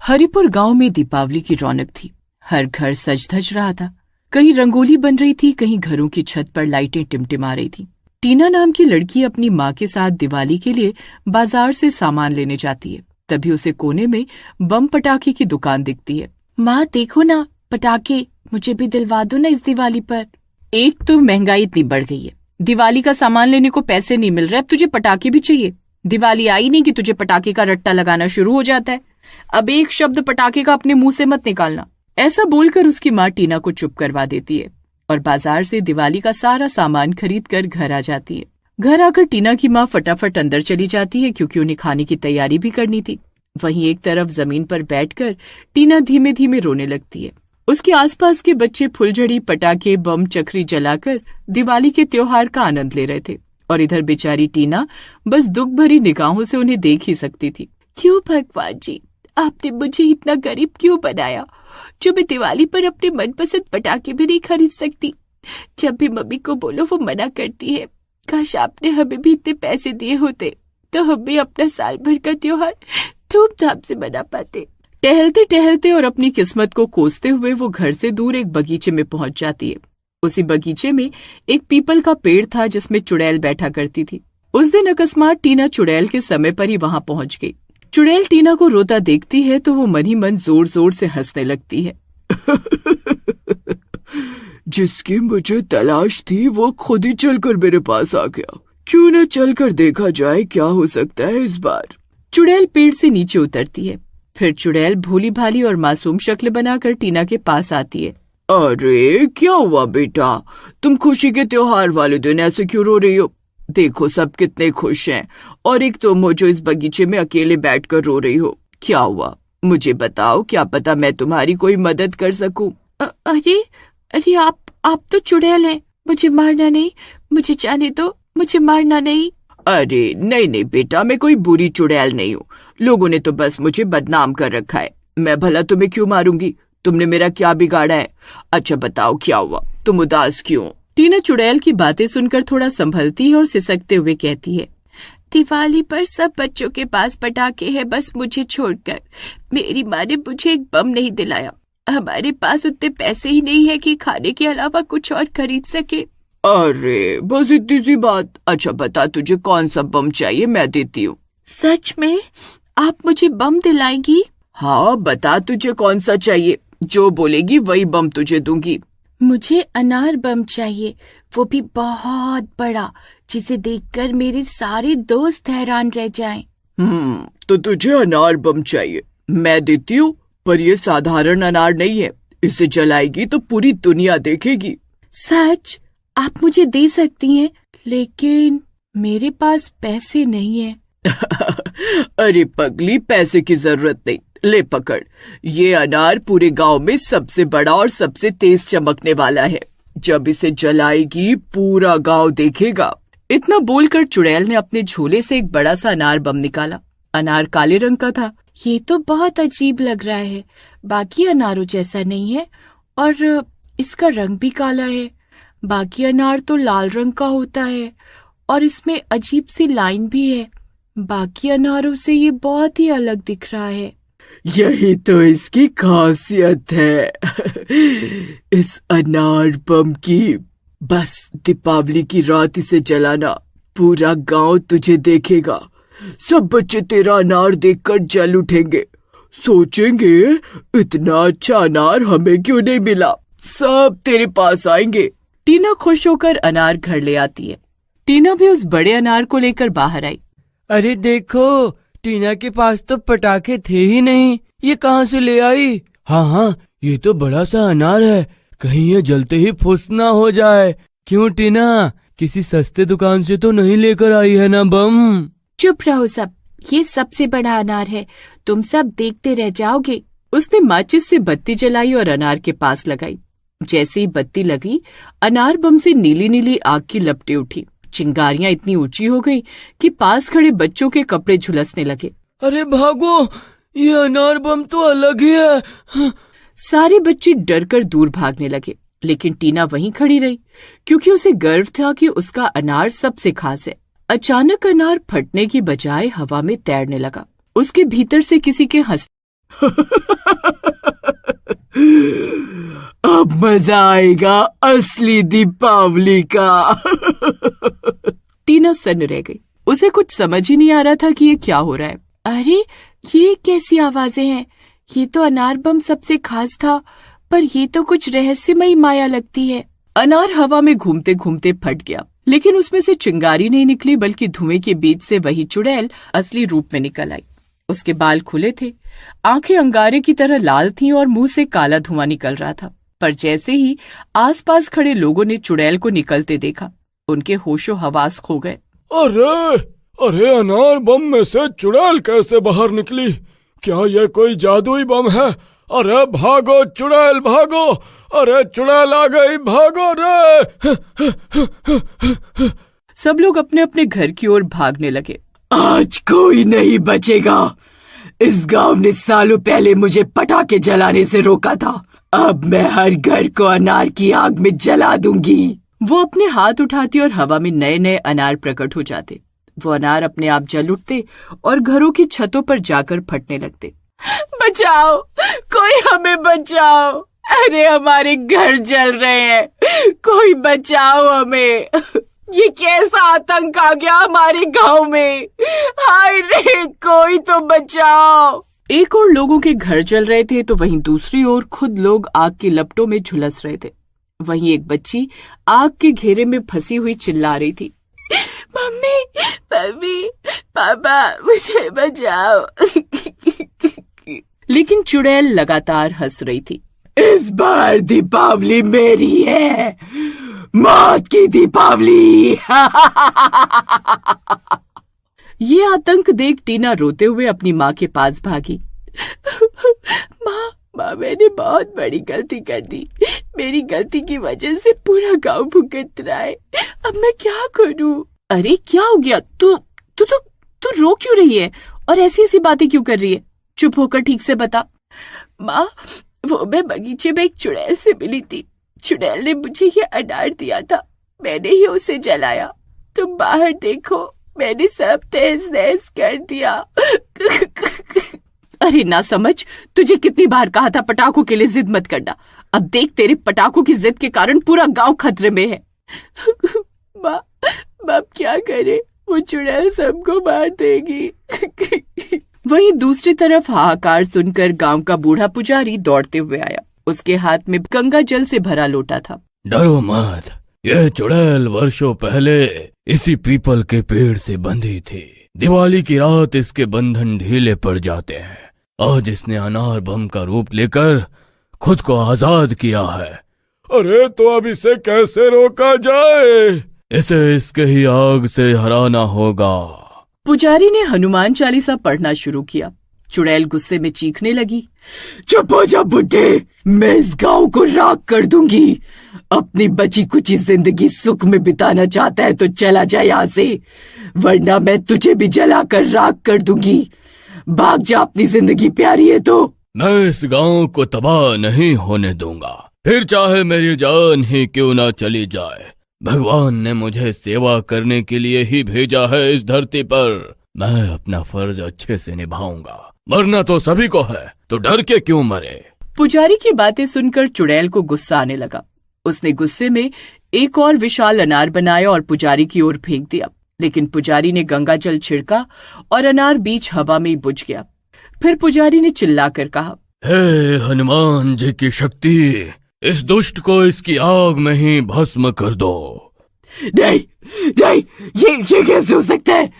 हरिपुर गांव में दीपावली की रौनक थी। हर घर सज धज रहा था। कहीं रंगोली बन रही थी, कहीं घरों की छत पर लाइटें टिमटिमा रही थी। टीना नाम की लड़की अपनी माँ के साथ दिवाली के लिए बाजार से सामान लेने जाती है। तभी उसे कोने में बम पटाखे की दुकान दिखती है। माँ देखो ना पटाखे, मुझे भी दिलवा दो ना इस दिवाली पर। एक तो महंगाई इतनी बढ़ गई है, दिवाली का सामान लेने को पैसे नहीं मिल रहे, अब तुझे पटाखे भी चाहिए। दिवाली आई नहीं कि तुझे पटाखे का रट्टा लगाना शुरू हो जाता है। अब एक शब्द पटाखे का अपने मुंह से मत निकालना। ऐसा बोलकर उसकी माँ टीना को चुप करवा देती है और बाजार से दिवाली का सारा सामान खरीद कर घर आ जाती है। घर आकर टीना की माँ फटाफट अंदर चली जाती है क्योंकि उन्हें खाने की तैयारी भी करनी थी। वहीं एक तरफ जमीन पर बैठकर टीना धीमे धीमे रोने लगती है। उसके आसपास के बच्चे फुलझड़ी, पटाखे, बम, चक्री जलाकर दिवाली के त्योहार का आनंद ले रहे थे और इधर बेचारी टीना बस दुख भरी निगाहों से उन्हें देख ही सकती थी। क्यों भगवान जी, आपने मुझे इतना गरीब क्यों बनाया जो मैं दिवाली पर अपने मनपसंद पटाखे भी नहीं खरीद सकती। जब भी मम्मी को बोलो वो मना करती है। काश आपने हमें भी इतने पैसे दिए होते तो हम भी अपना साल भर का त्योहार धूमधाम से मना पाते। टहलते टहलते और अपनी किस्मत को कोसते हुए वो घर से दूर एक बगीचे में पहुंच जाती है। उसी बगीचे में एक पीपल का पेड़ था जिसमें चुड़ैल बैठा करती थी। उस दिन अकस्मात टीना चुड़ैल के समय पर ही वहां पहुंच गई। चुड़ैल टीना को रोता देखती है तो वो मन ही मन जोर जोर से हंसने लगती है। जिसकी मुझे तलाश थी वो खुद ही चलकर मेरे पास आ गया। क्यों न चलकर देखा जाए क्या हो सकता है इस बार। चुड़ैल पेड़ से नीचे उतरती है। फिर चुड़ैल भोली भाली और मासूम शक्ल बनाकर टीना के पास आती है। अरे क्या हुआ बेटा, तुम खुशी के त्योहार वाले दिन ऐसे क्यों रो रही हो? देखो सब कितने खुश हैं और एक तुम हो जो इस बगीचे में अकेले बैठकर रो रही हो। क्या हुआ मुझे बताओ, क्या पता मैं तुम्हारी कोई मदद कर सकूं। अरे आप तो चुड़ैल हैं, मुझे मारना नहीं, मुझे जाने दो, मुझे मारना नहीं। अरे नहीं बेटा, मैं कोई बुरी चुड़ैल नहीं हूँ। लोगों ने तो बस मुझे बदनाम कर रखा है। मैं भला तुम्हें क्यों मारूंगी? तुमने मेरा क्या बिगाड़ा है? अच्छा बताओ क्या हुआ, तुम उदास क्यों? टीना चुड़ैल की बातें सुनकर थोड़ा संभलती है और सिसकते हुए कहती है, दिवाली पर सब बच्चों के पास पटाखे हैं, बस मुझे छोड़कर। मेरी माँ ने मुझे एक बम नहीं दिलाया। हमारे पास उतने पैसे ही नहीं है कि खाने के अलावा कुछ और खरीद सके। अरे बस इतनी सी बात। अच्छा बता तुझे कौन सा बम चाहिए, मैं देती हूँ। सच में आप मुझे बम दिलाएंगी? हाँ बता तुझे कौन सा चाहिए, जो बोलेगी वही बम तुझे दूंगी। मुझे अनार बम चाहिए, वो भी बहुत बड़ा, जिसे देखकर मेरे सारे दोस्त हैरान रह जाएं। तो तुझे अनार बम चाहिए, मैं देती हूँ, पर ये साधारण अनार नहीं है। इसे जलाएगी तो पूरी दुनिया देखेगी। सच? आप मुझे दे सकती हैं, लेकिन मेरे पास पैसे नहीं है। अरे पगली, पैसे की जरूरत नहीं, ले पकड़। ये अनार पूरे गांव में सबसे बड़ा और सबसे तेज चमकने वाला है। जब इसे जलाएगी पूरा गांव देखेगा। इतना बोलकर चुड़ैल ने अपने झोले से एक बड़ा सा अनार बम निकाला। अनार काले रंग का था। ये तो बहुत अजीब लग रहा है, बाकी अनारों जैसा नहीं है और इसका रंग भी काला है। बाकी अनार तो लाल रंग का होता है और इसमें अजीब सी लाइन भी है। बाकी अनारों से ये बहुत ही अलग दिख रहा है। यही तो इसकी खासियत है इस अनार बम की। बस दीपावली की रात इसे जलाना, पूरा गांव तुझे देखेगा। सब बच्चे तेरा अनार देखकर जल उठेंगे, सोचेंगे इतना अच्छा अनार हमें क्यों नहीं मिला। सब तेरे पास आएंगे। टीना खुश होकर अनार घर ले आती है। टीना भी उस बड़े अनार को लेकर बाहर आई। अरे देखो, टीना के पास तो पटाखे थे ही नहीं, ये कहाँ से ले आई? हाँ, ये तो बड़ा सा अनार है, कहीं ये जलते ही फुस ना हो जाए। क्यों टीना, किसी सस्ते दुकान से तो नहीं लेकर आई है ना बम? चुप रहो सब, ये सबसे बड़ा अनार है, तुम सब देखते रह जाओगे। उसने माचिस से बत्ती जलाई और अनार के पास लगाई। जैसे ही बत्ती लगी, अनार बम से नीली नीली आग की लपटें उठी। चिंगारियां इतनी ऊंची हो गई कि पास खड़े बच्चों के कपड़े झुलसने लगे। अरे भागो, ये अनार बम तो अलग ही है। सारे बच्चे डर कर दूर भागने लगे, लेकिन टीना वहीं खड़ी रही क्योंकि उसे गर्व था कि उसका अनार सबसे खास है। अचानक अनार फटने की बजाय हवा में तैरने लगा। उसके भीतर से किसी के हंस अब मजा आएगा असली दीपावली का। टीना सन्न रह गई। उसे कुछ समझ ही नहीं आ रहा था कि ये क्या हो रहा है। अरे ये कैसी आवाजें हैं? ये तो अनार बम सबसे खास था, पर ये तो कुछ रहस्यमयी माया लगती है। अनार हवा में घूमते घूमते फट गया, लेकिन उसमें से चिंगारी नहीं निकली, बल्कि धुएं के बीच से वही चुड़ैल असली रूप में निकल आई। उसके बाल खुले थे, आंखें अंगारे की तरह लाल थीं और मुंह से काला धुआं निकल रहा था। पर जैसे ही आसपास खड़े लोगों ने चुड़ैल को निकलते देखा, उनके होशो हवास खो गए। अरे अरे, अनार बम में से चुड़ैल कैसे बाहर निकली? क्या ये कोई जादुई बम है? अरे भागो चुड़ैल भागो! अरे चुड़ैल आ गई, भागो रे! सब लोग अपने अपने घर की ओर भागने लगे। आज कोई नहीं बचेगा। इस गांव ने सालों पहले मुझे पटाखे जलाने से रोका था। अब मैं हर घर को अनार की आग में जला दूंगी। वो अपने हाथ उठाती और हवा में नए नए अनार प्रकट हो जाते। वो अनार अपने आप जल उठते और घरों की छतों पर जाकर फटने लगते। बचाओ, कोई हमें बचाओ! अरे हमारे घर जल रहे हैं, कोई बचाओ हमें! ये कैसा आतंक आ गया हमारे गांव में? हाय रे, कोई तो बचाओ! एक और लोगों के घर जल रहे थे तो वहीं दूसरी ओर खुद लोग आग की लपटों में झुलस रहे थे। वहीं एक बच्ची आग के घेरे में फंसी हुई चिल्ला रही थी, मम्मी, मम्मी, पापा, मुझे बचाओ! लेकिन चुड़ैल लगातार हंस रही थी। इस बार दीपावली मेरी है, मौत की दीपावली! ये आतंक देख टीना रोते हुए अपनी माँ के पास भागी। माँ, मैंने बहुत बड़ी गलती कर दी। मेरी गलती की वजह से पूरा गांव भुगत रहा है। अब मैं क्या करूँ? अरे क्या हो गया? तू रो क्यों रही है और ऐसी ऐसी बातें क्यों कर रही है? चुप होकर ठीक से बता। माँ, वो मैं बगीचे में एक चुड़ैल से मिली थी। चुड़ैल ने मुझे ये अनार दिया था, मैंने ही उसे जलाया। तुम बाहर देखो, मैंने सब तहस नहस कर दिया। अरे ना समझ, तुझे कितनी बार कहा था पटाखों के लिए जिद मत करना। अब देख, तेरे पटाखों की जिद के कारण पूरा गांव खतरे में है। माँ, अब क्या करे? वो चुड़ैल सबको मार देगी। वहीं दूसरी तरफ हाहाकार सुनकर गांव का बूढ़ा पुजारी दौड़ते हुए आया। उसके हाथ में गंगा जल से भरा लोटा था। डरो मत, यह चुड़ैल वर्षों पहले इसी पीपल के पेड़ से बंधी थी। दिवाली की रात इसके बंधन ढीले पड़ जाते हैं। आज इसने अनार बम का रूप लेकर खुद को आजाद किया है। अरे तो अब इसे कैसे रोका जाए? इसे इसके ही आग से हराना होगा। पुजारी ने हनुमान चालीसा पढ़ना शुरू किया। चुड़ैल गुस्से में चीखने लगी, चुप हो जा बुड्ढे, मैं इस गांव को राख कर दूंगी। अपनी बची कुची जिंदगी सुख में बिताना चाहता है तो चला जा यहाँ से, वरना मैं तुझे भी जलाकर राख कर दूंगी। भाग जा, अपनी जिंदगी प्यारी है तो। मैं इस गांव को तबाह नहीं होने दूंगा, फिर चाहे मेरी जान ही क्यों ना चली जाए। भगवान ने मुझे सेवा करने के लिए ही भेजा है इस धरती पर। मैं अपना फर्ज अच्छे से निभाऊंगा। मरना तो सभी को है, तो डर के क्यों मरे? पुजारी की बातें सुनकर चुड़ैल को गुस्सा आने लगा। उसने गुस्से में एक और विशाल अनार बनाया और पुजारी की ओर फेंक दिया। लेकिन पुजारी ने गंगा जल छिड़का और अनार बीच हवा में ही बुझ गया। फिर पुजारी ने चिल्लाकर कहा, हे हनुमान जी की शक्ति, इस दुष्ट को इसकी आग में ही भस्म कर दो। नहीं, नहीं, ये कैसे हो सकता है?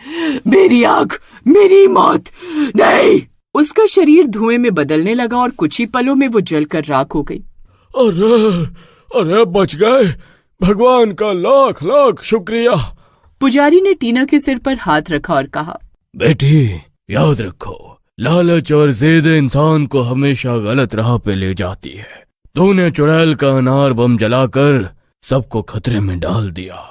मेरी आग, मेरी मौत, नहीं! उसका शरीर धुएं में बदलने लगा और कुछ ही पलों में वो जलकर राख हो गई। अरे बच गए, भगवान का लाख लाख शुक्रिया। पुजारी ने टीना के सिर पर हाथ रखा और कहा, बेटी याद रखो, लालच और जिद इंसान को हमेशा गलत राह पे ले जाती है। तूने चुड़ैल का अनार बम जलाकर सबको खतरे में डाल दिया।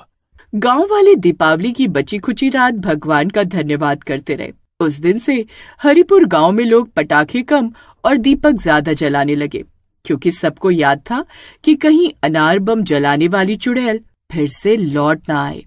गांव वाले दीपावली की बची खुची रात भगवान का धन्यवाद करते रहे। उस दिन से हरिपुर गांव में लोग पटाखे कम और दीपक ज्यादा जलाने लगे, क्योंकि सबको याद था कि कहीं अनार बम जलाने वाली चुड़ैल फिर से लौट ना आए।